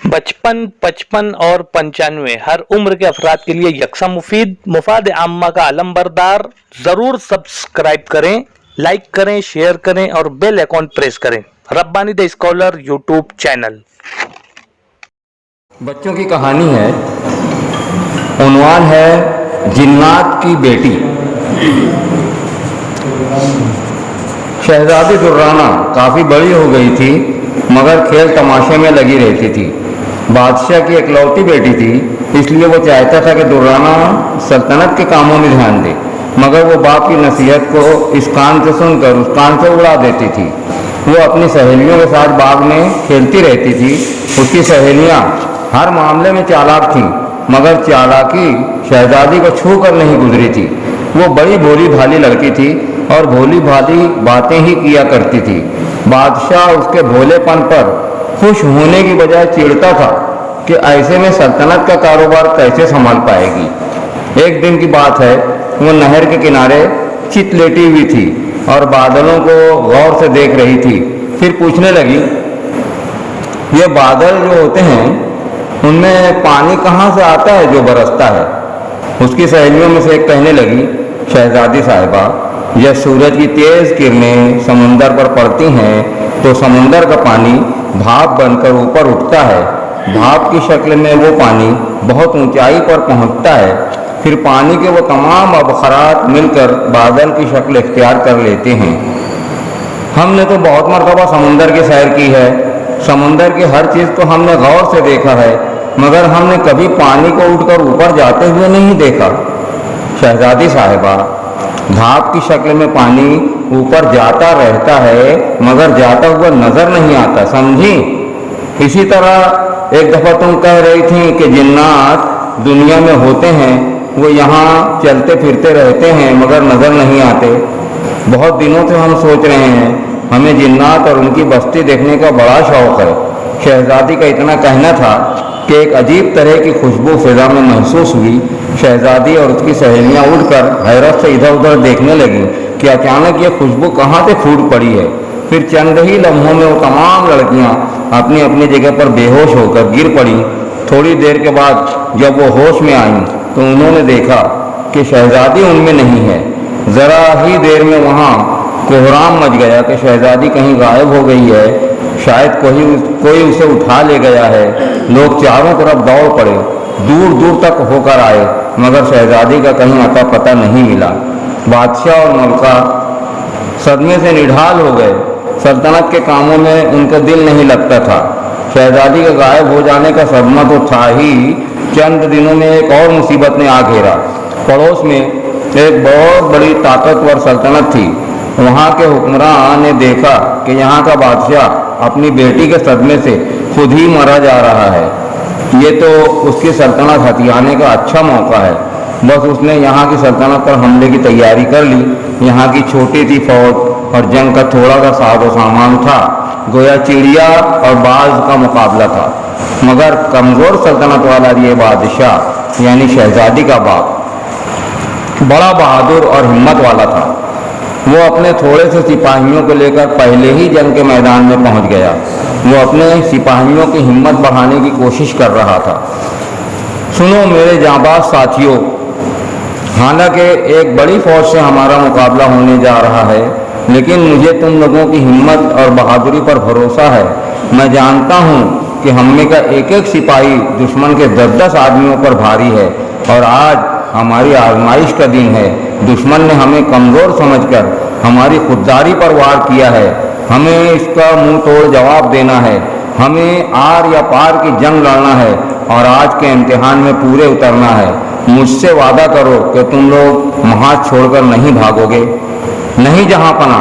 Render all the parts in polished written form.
55, 55 और 95 हर उम्र के अफराद के लिए यकसा मुफीद मुफाद आम्मा का अलमबरदार। जरूर सब्सक्राइब करें, लाइक करें, शेयर करें और बेल आइकॉन प्रेस करें। Rabbani the scholar YouTube channel. बच्चों की कहानी है, उन्वान है जिन्नात की बेटी। शहजादी दुर्राना काफ़ी बड़ी हो गई थी, मगर खेल तमाशे में लगी रहती थी। बादशाह की इकलौती बेटी थी, इसलिए वो चाहता था कि दुर्राना सल्तनत के कामों में ध्यान दे, मगर वो बाप की नसीहत को इस कान से सुनकर उस कान से उड़ा देती थी। वो अपनी सहेलियों के साथ बाग में खेलती रहती थी। उसकी सहेलियाँ हर मामले में चालाक थीं, मगर चालाकी शहजादी को छू कर नहीं गुजरी थी। वो बड़ी भोली भाली लड़की थी और भोली भाली बातें ही किया करती थी। बादशाह उसके भोलेपन पर खुश होने की बजाय चिढ़ता था कि ऐसे में सल्तनत का कारोबार कैसे संभाल पाएगी। एक दिन की बात है, वो नहर के किनारे चित लेटी हुई थी और बादलों को गौर से देख रही थी। फिर पूछने लगी, ये बादल जो होते हैं उनमें पानी कहाँ से आता है जो बरसता है? उसकी सहेलियों में से एक कहने लगी, शहजादी साहिबा, जब सूरज की तेज किरणें समुंदर पर पड़ती हैं तो समुंदर का पानी भाप बनकर ऊपर उठता है। भाप की शक्ल में वो पानी बहुत ऊंचाई पर पहुंचता है। फिर पानी के वो तमाम अबखरात मिलकर बादल की शक्ल इख्तियार कर लेते हैं। हमने तो बहुत मरतबा समुंदर की सैर की है, समुंदर की हर चीज़ को हमने गौर से देखा है, मगर हमने कभी पानी को उठकर ऊपर जाते हुए नहीं देखा। शहजादी साहिबा, भाप की शक्ल में पानी ऊपर जाता रहता है, मगर जाता हुआ नजर नहीं आता, समझी? इसी तरह एक दफ़ा तुम कह रही थी कि जिन्नात दुनिया में होते हैं, वो यहाँ चलते फिरते रहते हैं मगर नजर नहीं आते। बहुत दिनों से हम सोच रहे हैं, हमें जिन्नात और उनकी बस्ती देखने का बड़ा शौक़ है। शहजादी का इतना कहना था कि एक अजीब तरह की खुशबू फिजा में महसूस हुई। शहजादी और उसकी सहेलियां उठकर हैरत से इधर उधर देखने लगी कि अचानक ये खुशबू कहाँ से फूट पड़ी है। फिर चंद ही लम्हों में वो तमाम लड़कियां अपनी अपनी जगह पर बेहोश होकर गिर पड़ी। थोड़ी देर के बाद जब वो होश में आईं तो उन्होंने देखा कि शहजादी उनमें नहीं है। ज़रा ही देर में वहाँ कोहराम मच गया कि शहजादी कहीं गायब हो गई है, शायद कोई उसे उठा ले गया है। लोग चारों तरफ दौड़ पड़े, दूर दूर तक होकर आए, मगर शहजादी का कहीं अता पता नहीं मिला। बादशाह और मलका सदमे से निढाल हो गए। सल्तनत के कामों में उनका दिल नहीं लगता था। शहजादी के गायब हो जाने का सदमा तो था ही, चंद दिनों में एक और मुसीबत ने आ घेरा। पड़ोस में एक बहुत बड़ी ताकतवर सल्तनत थी। वहाँ के हुक्मरान ने देखा कि यहाँ का बादशाह अपनी बेटी के सदमे से खुद ही मरा जा रहा है। ये तो उसकी सल्तनत हथियाने का अच्छा मौका है। बस उसने यहाँ की सल्तनत पर हमले की तैयारी कर ली। यहाँ की छोटी सी फौज और जंग का थोड़ा सा साजो सामान था, गोया चिड़िया और बाज का मुकाबला था। मगर कमज़ोर सल्तनत वाला ये बादशाह यानी शहजादी का बाप बड़ा बहादुर और हिम्मत वाला था। वो अपने थोड़े से सिपाहियों को लेकर पहले ही जंग के मैदान में पहुंच गया। वो अपने सिपाहियों की हिम्मत बढ़ाने की कोशिश कर रहा था। सुनो मेरे जांबाज साथियों, हालांकि एक बड़ी फौज से हमारा मुकाबला होने जा रहा है, लेकिन मुझे तुम लोगों की हिम्मत और बहादुरी पर भरोसा है। मैं जानता हूँ कि हम में का एक एक सिपाही दुश्मन के 10-10 आदमियों पर भारी है और आज हमारी आजमाइश का दिन है। दुश्मन ने हमें कमज़ोर समझकर हमारी खुददारी पर वार किया है। हमें इसका मुंह तोड़ जवाब देना है। हमें आर या पार की जंग लड़ना है और आज के इम्तिहान में पूरे उतरना है। मुझसे वादा करो कि तुम लोग महाज छोड़कर नहीं भागोगे। नहीं जहाँ पना,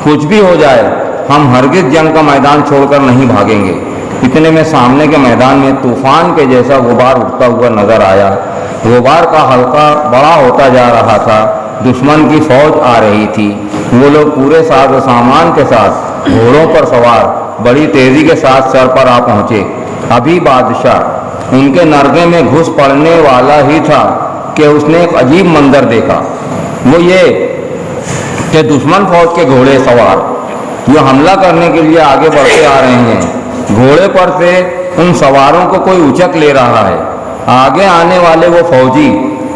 कुछ भी हो जाए, हम हरगिज जंग का मैदान छोड़कर नहीं भागेंगे। इतने में सामने के मैदान में तूफान के जैसा गुबार उठता हुआ नजर आया। गुबार का हल्का बड़ा होता जा रहा था। दुश्मन की फौज आ रही थी। वो लोग पूरे साज सामान के साथ घोड़ों पर सवार बड़ी तेजी के साथ सर पर आ पहुंचे। अभी बादशाह उनके नरगे में घुस पड़ने वाला ही था कि उसने एक अजीब मंजर देखा। वो ये कि दुश्मन फौज के घोड़े सवार जो हमला करने के लिए आगे बढ़ते आ रहे हैं, घोड़े पर से उन सवारों को कोई उचक ले रहा है। आगे आने वाले वो फौजी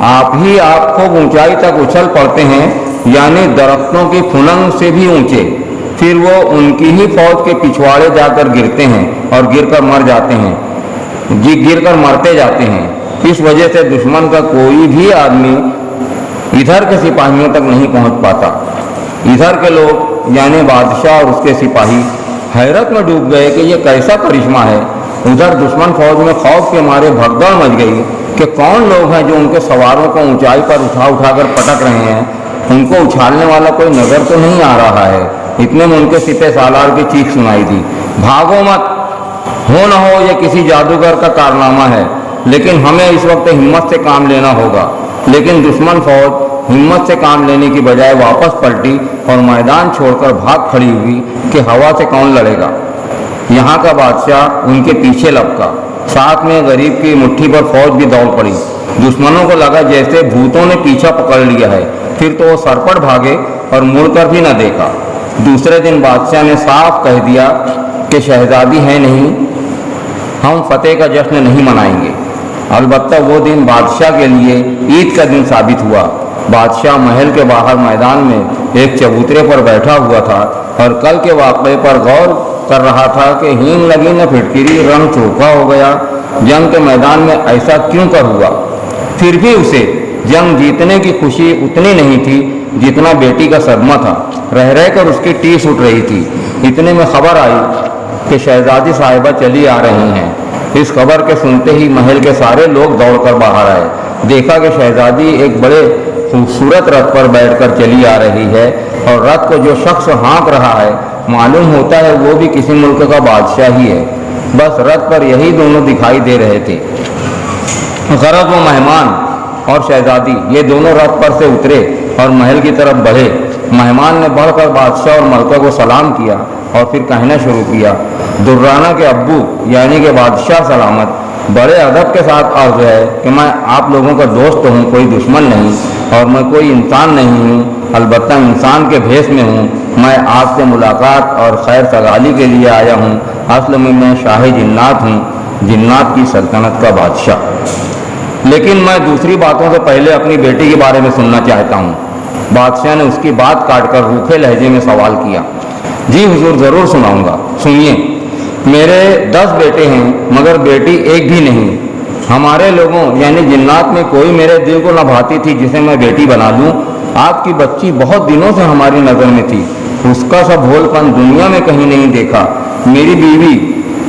आप ही आप खूब ऊंचाई तक उछल पड़ते हैं, यानी दरख्तों की फुनंग से भी ऊंचे। फिर वो उनकी ही फौज के पिछवाड़े जाकर गिरते हैं और गिरकर मर जाते हैं, गिरकर मरते जाते हैं। इस वजह से दुश्मन का कोई भी आदमी इधर के सिपाहियों तक नहीं पहुंच पाता। इधर के लोग यानी बादशाह और उसके सिपाही हैरत में डूब गए कि ये कैसा करिश्मा है। उधर दुश्मन फौज में खौफ के मारे भगदड़ मच गई कि कौन लोग हैं जो उनके सवारों को ऊंचाई पर उठा कर पटक रहे हैं। उनको उछालने वाला कोई नजर तो नहीं आ रहा है। इतने में उनके सिपह सालार की चीख सुनाई दी, भागो मत, हो न हो ये किसी जादूगर का कारनामा है, लेकिन हमें इस वक्त हिम्मत से काम लेना होगा। लेकिन दुश्मन फौज हिम्मत से काम लेने की बजाय वापस पलटी और मैदान छोड़कर भाग खड़ी हुई कि हवा से कौन लड़ेगा। यहाँ का बादशाह उनके पीछे लपका, साथ में गरीब की मुट्ठी पर फौज भी दौड़ पड़ी। दुश्मनों को लगा जैसे भूतों ने पीछा पकड़ लिया है। फिर तो वो सरपट भागे और मुड़कर भी न देखा। दूसरे दिन बादशाह ने साफ कह दिया कि शहजादी है नहीं, हम फतेह का जश्न नहीं मनाएंगे। अलबत्ता वो दिन बादशाह के लिए ईद का दिन साबित हुआ। बादशाह महल के बाहर मैदान में एक चबूतरे पर बैठा हुआ था और कल के वाक़े पर गौर कर रहा था कि हींग लगी न फिटकिरी, रंग चोखा हो गया। जंग के मैदान में ऐसा क्यों कर हुआ? फिर भी उसे जंग जीतने की खुशी उतनी नहीं थी जितना बेटी का सदमा था। रह रह कर उसकी टीस उठ रही थी। इतने में खबर आई कि शहजादी साहिबा चली आ रही हैं। इस खबर के सुनते ही महल के सारे लोग दौड़कर बाहर आए। देखा कि शहजादी एक बड़े खूबसूरत रथ पर बैठकर चली आ रही है और रथ को जो शख्स हाँक रहा है मालूम होता है वो भी किसी मुल्क का बादशाह ही है। बस रथ पर यही दोनों दिखाई दे रहे थे। गरज वो मेहमान और शहजादी ये दोनों रथ पर से उतरे और महल की तरफ बढ़े। मेहमान ने बढ़कर बादशाह और मलका को सलाम किया और फिर कहना शुरू किया, दुर्राना के अब्बू यानी कि बादशाह सलामत। बड़े अदब के साथ अर्ज है कि मैं आप लोगों का दोस्त हूँ, कोई दुश्मन नहीं, और मैं कोई इंसान नहीं हूँ, अलबत्ता इंसान के भेष में हूँ। मैं आपसे मुलाकात और खैर सगाली के लिए आया हूँ। असल में मैं शाही जिन्नात हूँ, जिन्नात की सल्तनत का बादशाह। लेकिन मैं दूसरी बातों से पहले अपनी बेटी के बारे में सुनना चाहता हूँ। बादशाह ने उसकी बात काटकर रूखे लहजे में सवाल किया। जी हुजूर, ज़रूर सुनाऊंगा। सुनिए, मेरे 10 बेटे हैं मगर बेटी एक भी नहीं। हमारे लोगों यानी जिन्नात में कोई मेरे दिल को न भाती थी जिसे मैं बेटी बना लूँ। आपकी बच्ची बहुत दिनों से हमारी नज़र में थी, उसका सब भोलपन दुनिया में कहीं नहीं देखा। मेरी बीवी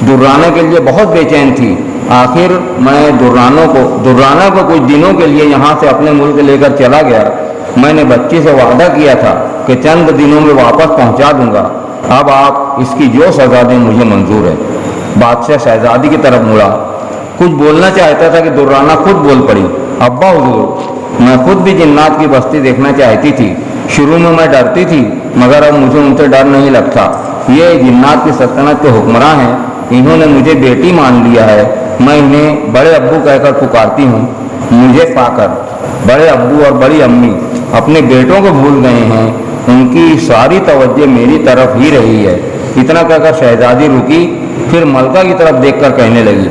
दुर्राना के लिए बहुत बेचैन थी। आखिर मैं दुर्राना को कुछ दिनों के लिए यहाँ से अपने मुल्क लेकर चला गया। मैंने बच्ची से वादा किया था कि चंद दिनों में वापस पहुँचा दूंगा। अब आप इसकी जो सजा दें मुझे मंजूर है। बादशाह शहजादी की तरफ मुड़ा, कुछ बोलना चाहता था कि दुर्राना खुद बोल पड़ी, अब्बा हुजूर, मैं खुद भी जिन्नात की बस्ती देखना चाहती थी। शुरू में मैं डरती थी मगर अब मुझे उनसे डर नहीं लगता। ये जिन्नात की सल्तनत के हुक्मरान हैं, इन्होंने मुझे बेटी मान लिया है। मैं इन्हें बड़े अब्बू कहकर पुकारती हूँ। मुझे पाकर बड़े अब्बू और बड़ी अम्मी अपने बेटों को भूल गए हैं। उनकी सारी तवज्जो मेरी तरफ ही रही है। इतना कहकर शहजादी रुकी, फिर मलका की तरफ देखकर कहने लगी।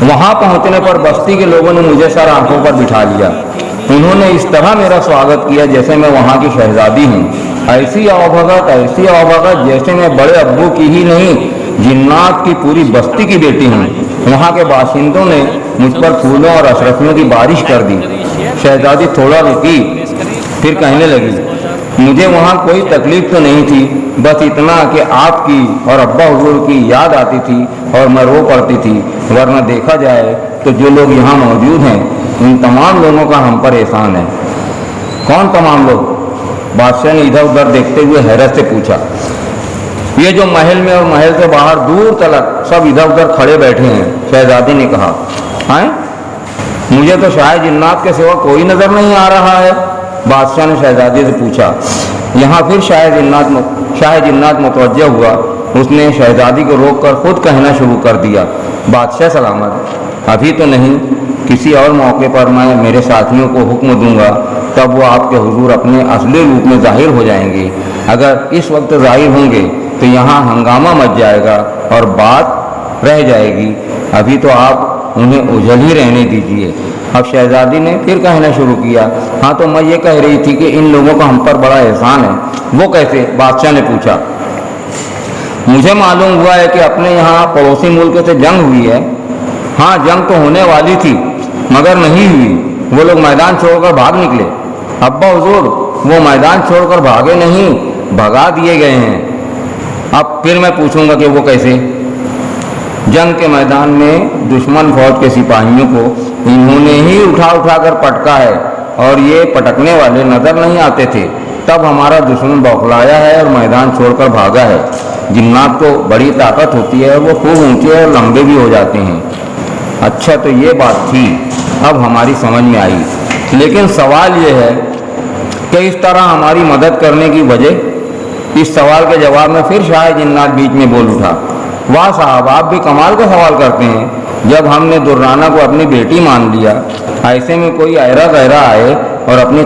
वहां पहुंचने पर बस्ती के लोगों ने मुझे सर आंखों पर बिठा लिया। उन्होंने इस तरह मेरा स्वागत किया जैसे मैं वहां की शहजादी हूँ। ऐसी आवभगत जैसे मैं बड़े अब्बू की ही नहीं, जिन्नात की पूरी बस्ती की बेटी हूँ। वहाँ के बाशिंदों ने मुझ पर फूलों और अशरफियों की बारिश कर दी। शहजादी थोड़ा रुकी, फिर कहने लगी, मुझे वहाँ कोई तकलीफ तो नहीं थी, बस इतना कि आपकी और अब्बा हुजूर की याद आती थी और मैं रो पड़ती थी। वरना देखा जाए तो जो लोग यहाँ मौजूद हैं उन तमाम लोगों का हम पर एहसान है। कौन तमाम लोग? बादशाह ने इधर उधर देखते हुए हैरत से पूछा। ये जो महल में और महल से बाहर दूर तलक सब इधर उधर खड़े बैठे हैं, शहजादी ने कहा। हैं? मुझे तो शायद जिन्नात के सिवा कोई नजर नहीं आ रहा है। बादशाह ने शहजादी से पूछा। यहाँ फिर शाह जिन्नात मुतवज्जह हुआ। उसने शहजादी को रोककर खुद कहना शुरू कर दिया, बादशाह सलामत, अभी तो नहीं, किसी और मौके पर मैं मेरे साथियों को हुक्म दूंगा, तब वो आपके हुजूर अपने असली रूप में जाहिर हो जाएंगे। अगर इस वक्त जाहिर होंगे तो यहाँ हंगामा मच जाएगा और बात رہ جائے گی، ابھی تو آپ انہیں اجل ہی رہنے دیجیے۔ اب شہزادی نے پھر کہنا شروع کیا، ہاں تو میں یہ کہہ رہی تھی کہ ان لوگوں کا ہم پر بڑا احسان ہے۔ وہ کیسے؟ بادشاہ نے پوچھا۔ مجھے معلوم ہوا ہے کہ اپنے یہاں پڑوسی ملک سے جنگ ہوئی ہے۔ ہاں جنگ تو ہونے والی تھی مگر نہیں ہوئی، وہ لوگ میدان چھوڑ کر بھاگ نکلے۔ ابا حضور، وہ میدان چھوڑ کر بھاگے نہیں، بھگا دیے گئے ہیں۔ اب پھر میں پوچھوں گا کہ وہ کیسے؟ جنگ کے میدان میں دشمن فوج کے سپاہیوں کو انہوں نے ہی اٹھا کر پٹکا ہے، اور یہ پٹکنے والے نظر نہیں آتے تھے، تب ہمارا دشمن بوکھلایا ہے اور میدان چھوڑ کر بھاگا ہے۔ جنات کو بڑی طاقت ہوتی ہے، وہ خوب اونچے اور لمبے بھی ہو جاتے ہیں۔ اچھا تو یہ بات تھی، اب ہماری سمجھ میں آئی، لیکن سوال یہ ہے کہ اس طرح ہماری مدد کرنے کی وجہ؟ اس سوال کے جواب میں پھر شاہ جنات بیچ میں بول اٹھا، واہ صاحب، آپ بھی کمال کا سوال کرتے ہیں۔ جب ہم نے درانا کو اپنی بیٹی مان لیا، ایسے میں کوئی ایرا غیرہ آئے اور اپنی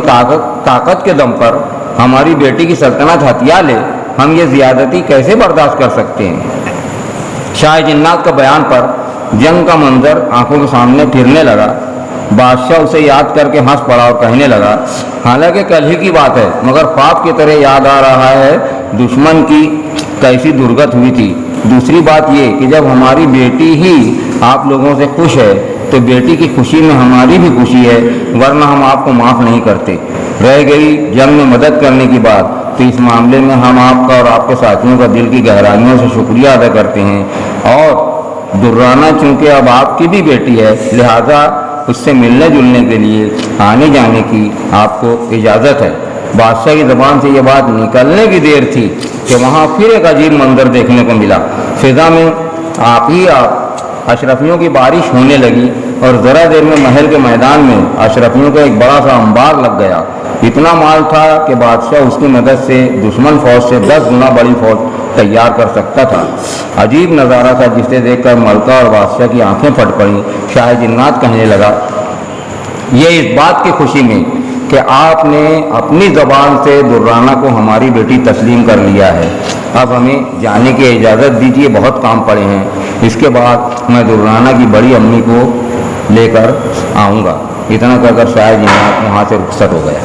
طاقت کے دم پر ہماری بیٹی کی سلطنت ہتھیا لے، ہم یہ زیادتی کیسے برداشت کر سکتے ہیں؟ شاہ جنات کا بیان پر جنگ کا منظر آنکھوں کے سامنے پھرنے لگا۔ بادشاہ اسے یاد کر کے ہنس پڑا اور کہنے لگا، حالانکہ کل ہی کی بات ہے مگر خواب کی طرح یاد آ رہا ہے دشمن کی کیسی درگت ہوئی تھی۔ دوسری بات یہ کہ جب ہماری بیٹی ہی آپ لوگوں سے خوش ہے تو بیٹی کی خوشی میں ہماری بھی خوشی ہے، ورنہ ہم آپ کو معاف نہیں کرتے۔ رہ گئی جنگ میں مدد کرنے کی بات، تو اس معاملے میں ہم آپ کا اور آپ کے ساتھیوں کا دل کی گہرائیوں سے شکریہ ادا کرتے ہیں، اور درانا چونکہ اب آپ کی بھی بیٹی ہے، لہذا اس سے ملنے جلنے کے لیے آنے جانے کی آپ کو اجازت ہے۔ بادشاہ کی زبان سے یہ بات نکلنے کی دیر تھی کہ وہاں پھر ایک عجیب منظر دیکھنے کو ملا۔ فضا میں آپ اشرفیوں کی بارش ہونے لگی، اور ذرا دیر میں محل کے میدان میں اشرفیوں کا ایک بڑا سا انبار لگ گیا۔ اتنا مال تھا کہ بادشاہ اس کی مدد سے دشمن فوج سے 10 گنا بڑی فوج تیار کر سکتا تھا۔ عجیب نظارہ تھا جسے دیکھ کر ملکہ اور بادشاہ کی آنکھیں پھٹ پڑیں۔ شاہ جنات کہنے لگا، یہ اس بات کی خوشی میں کہ آپ نے اپنی زبان سے درانا کو ہماری بیٹی تسلیم کر لیا ہے۔ اب ہمیں جانے کی اجازت دیجیے، بہت کام پڑے ہیں۔ اس کے بعد میں درانا کی بڑی امی کو لے کر آؤں گا۔ اتنا کہہ کر شاہ جنات وہاں سے رخصت ہو گیا۔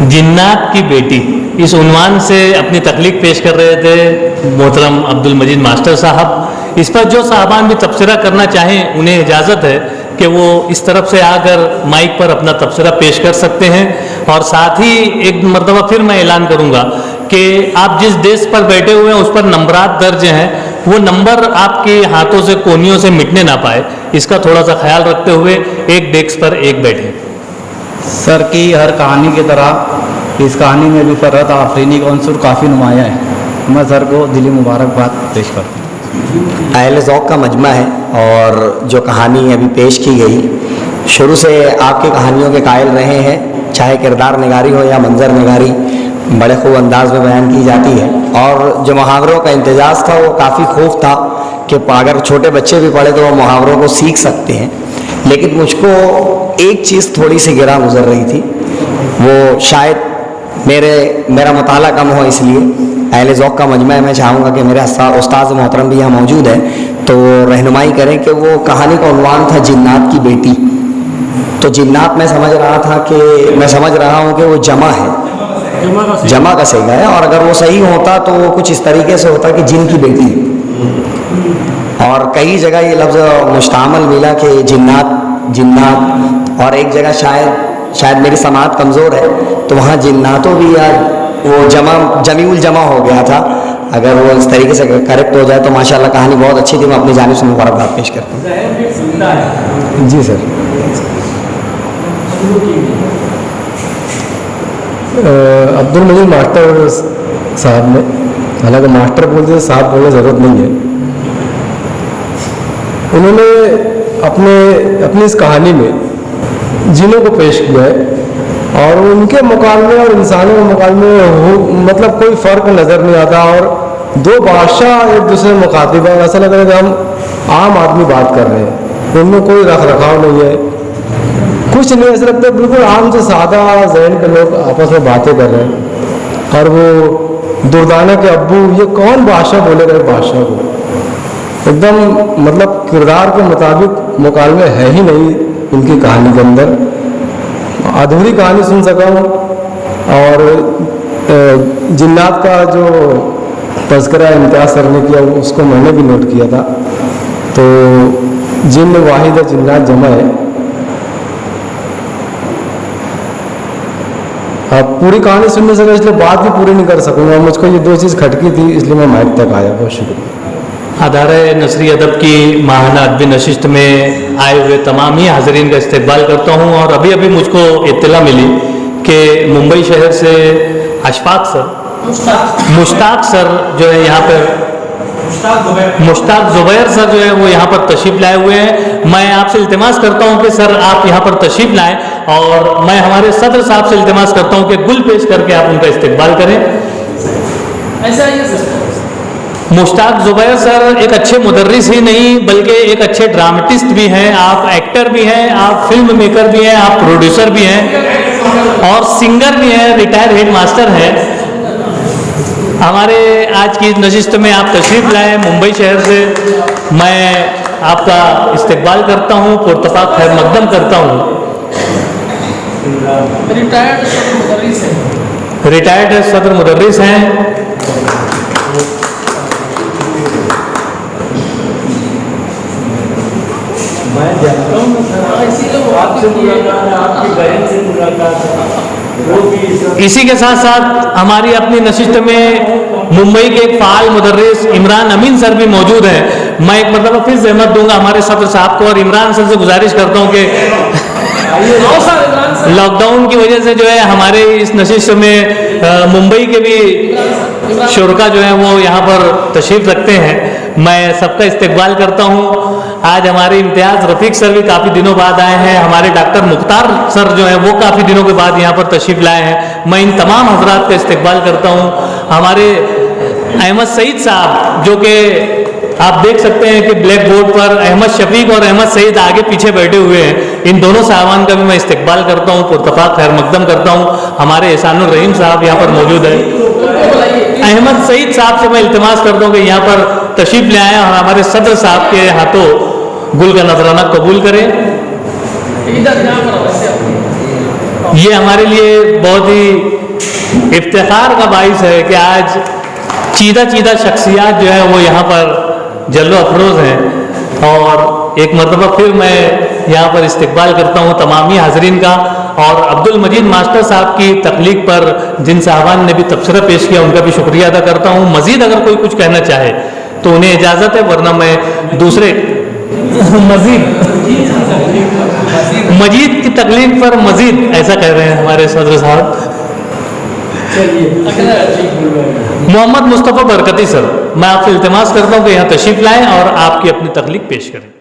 جنات کی بیٹی اس عنوان سے اپنی تخلیق پیش کر رہے تھے محترم عبد المجید ماسٹر صاحب۔ اس پر جو صاحبان بھی تبصرہ کرنا چاہیں انہیں اجازت ہے کہ وہ اس طرف سے آ کر مائک پر اپنا تبصرہ پیش کر سکتے ہیں۔ اور ساتھ ہی ایک مرتبہ پھر میں اعلان کروں گا کہ آپ جس ڈیسک پر بیٹھے ہوئے ہیں اس پر نمبرات درج ہیں، وہ نمبر آپ کے ہاتھوں سے کونیوں سے مٹنے نہ پائے، اس کا تھوڑا سا خیال رکھتے ہوئے ایک ڈیسک پر ایک بیٹھے۔ سر کی ہر کہانی کی طرح اس کہانی میں بھی فرت آفرینی کا عنصر کافی نمایاں ہے۔ میں سر کو دلی مبارکباد پیش کرتا ہوں۔ اہل ذوق کا مجمع ہے، اور جو کہانی ابھی پیش کی گئی شروع سے آپ کی کہانیوں کے قائل رہے ہیں، چاہے کردار نگاری ہو یا منظر نگاری، بڑے خوب انداز میں بیان کی جاتی ہے۔ اور جو محاوروں کا امتزاج تھا وہ کافی خوب تھا کہ اگر چھوٹے بچے بھی پڑھے تو وہ محاوروں کو سیکھ سکتے ہیں۔ لیکن مجھ کو ایک چیز تھوڑی سی گرا گزر رہی تھی، وہ شاید میرا مطالعہ کم ہو، اس لیے اہل ذوق کا مجمع ہے۔ میں چاہوں گا کہ میرے استاد محترم بھی یہاں موجود ہیں تو رہنمائی کریں کہ وہ کہانی کا عنوان تھا جنات کی بیٹی۔ تو جنات میں سمجھ رہا ہوں کہ وہ جمع ہے، جمع کا صیغہ ہے، اور اگر وہ صحیح ہوتا تو وہ کچھ اس طریقے سے ہوتا کہ جن کی بیٹی۔ اور کئی جگہ یہ لفظ مشتعمل ملا کہ جنات، اور ایک جگہ شاید میری سماعت کمزور ہے تو وہاں جناتوں بھی وہ جمیع الجمع ہو گیا تھا۔ اگر وہ اس طریقے سے کریکٹ ہو جائے تو ماشاءاللہ کہانی بہت اچھی تھی۔ میں اپنی جانب سے مبارکباد پیش کرتا ہوں۔ جی سر، عبد المجید ماسٹر صاحب نے، حالانکہ ماسٹر بولتے ہیں صاحب بولنے ضرورت نہیں ہے، انہوں نے اپنی اس کہانی میں جنوں کو پیش کیا ہے، اور ان کے مکالمے اور انسانوں کے مکالمے مطلب کوئی فرق نظر نہیں آتا، اور دو بادشاہ ایک دوسرے مخاطب ہیں، ایسا لگ رہا ہے کہ ہم عام آدمی بات کر رہے ہیں، ان میں کوئی رکھ رکھاؤ نہیں ہے، کچھ نہیں، ایسا لگتا ہے بالکل عام سے سادہ ذہن کے لوگ آپس میں باتیں کر رہے ہیں۔ اور وہ دردانہ کے ابو، یہ کون بادشاہ بولے گا بادشاہ کو؟ एकदम मतलब किरदार के मुताबिक मुकालमे है ही नहीं इनकी कहानी के अंदर। अधूरी कहानी सुन सका हूँ। और जिन्नात का जो तज़किरा इम्तियाज़ सर ने किया उसको मैंने भी नोट किया था। तो जिन्न वाहिद जिन्नात जमा है। अब पूरी कहानी सुनने से इसलिए बात भी पूरी नहीं कर सकूँगा, मुझको ये 2 चीज़ खटकी थी इसलिए मैं माइक तक आया। बहुत शुक्रिया। अदारे नसरी अदब की माहाना अदबी नशिस्त में आए हुए तमाम ही हाज़रीन का इस्तकबाल करता हूँ। और अभी अभी मुझको इत्तला मिली कि मुंबई शहर से मुश्ताक सर जो है यहाँ पर मुश्ताक ज़ुबैर सर जो है वो यहाँ पर तशरीफ़ लाए हुए हैं। मैं आपसे इल्तिमास करता हूँ कि सर आप यहाँ पर तशरीफ़ लाएं और मैं हमारे सदर साहब से इल्तिमास करता हूँ कि गुल पेश करके आप उनका इस्तकबाल करें। मुश्ताक ज़ुबैर सर एक अच्छे मुदर्रिस ही नहीं बल्कि एक अच्छे ड्रामेटिस्ट भी हैं, आप एक्टर भी हैं, आप फिल्म मेकर भी हैं, आप प्रोड्यूसर भी हैं और सिंगर भी हैं, रिटायर्ड हेड मास्टर हैं। हमारे आज की नशिस्त में आप तशरीफ़ लाए मुंबई शहर से, मैं आपका इस्तकबाल करता हूँ, पुरतफाक खैर मकदम करता हूँ। रिटायर्ड सदर मुदर्रिस हैं। इसी के साथ साथ हमारी अपनी नशिस्त में मुंबई के एक फ़ाल मुदर्रिस इमरान अमीन सर भी मौजूद हैं। मैं एक मतलब फिर ज़हमत दूंगा हमारे सदर साहब को और इमरान सर से गुजारिश करता हूं कि लॉकडाउन की वजह से जो है हमारे इस नशिस्त में मुंबई के भी शुरका जो है वो यहाँ पर तशरीफ़ रखते हैं। मैं सबका इस्तकबाल करता हूँ। आज हमारे इम्तियाज़ रफ़ीक सर भी काफ़ी दिनों बाद आए हैं। हमारे डॉक्टर मुख्तार सर जो है वो काफ़ी दिनों के बाद यहाँ पर तशरीफ़ लाए हैं। मैं इन तमाम हज़रात का इस्तकबाल करता हूँ। हमारे अहमद सईद साहब जो कि आप देख सकते हैं कि ब्लैक बोर्ड पर अहमद शफीक और अहमद सईद आगे पीछे बैठे हुए हैं। इन दोनों साहबान का भी मैं इस्तकबाल करता हूँ, पुरतफाक खैर मकदम करता हूँ। हमारे एहसानुर रहीम साहब यहाँ पर मौजूद है। अहमद सईद साहब से मैं इल्तिमास करता हूँ कि यहाँ पर तशरीफ़ ले आएँ और हमारे सदर साहब के हाथों गुल का नजराना कबूल करें। ये हमारे लिए बहुत ही इफ्तिखार का बाइस है कि आज चीदा शख्सियात जो है वो यहाँ पर जल्लो अफरोज़ हैं। और एक मरतबा फिर मैं यहाँ पर इस्तकबाल करता हूँ तमामी हाज़रीन का। और अब्दुल मजीद मास्टर साहब की तख्लीक पर जिन साहबान ने भी तबसरा पेश किया उनका भी शुक्रिया अदा करता हूँ। मज़ीद अगर कोई कुछ कहना चाहे तो उन्हें इजाज़त है, वरना मैं दूसरे मजीद की तकलीफ पर मजीद ऐसा कह रहे हैं हमारे सदर साहब। मोहम्मद मुस्तफ़ा बरकती सर, मैं आपसे इल्तिमास करता हूँ कि यहाँ तशरीफ़ लाएं और आपकी अपनी तकलीफ पेश करें।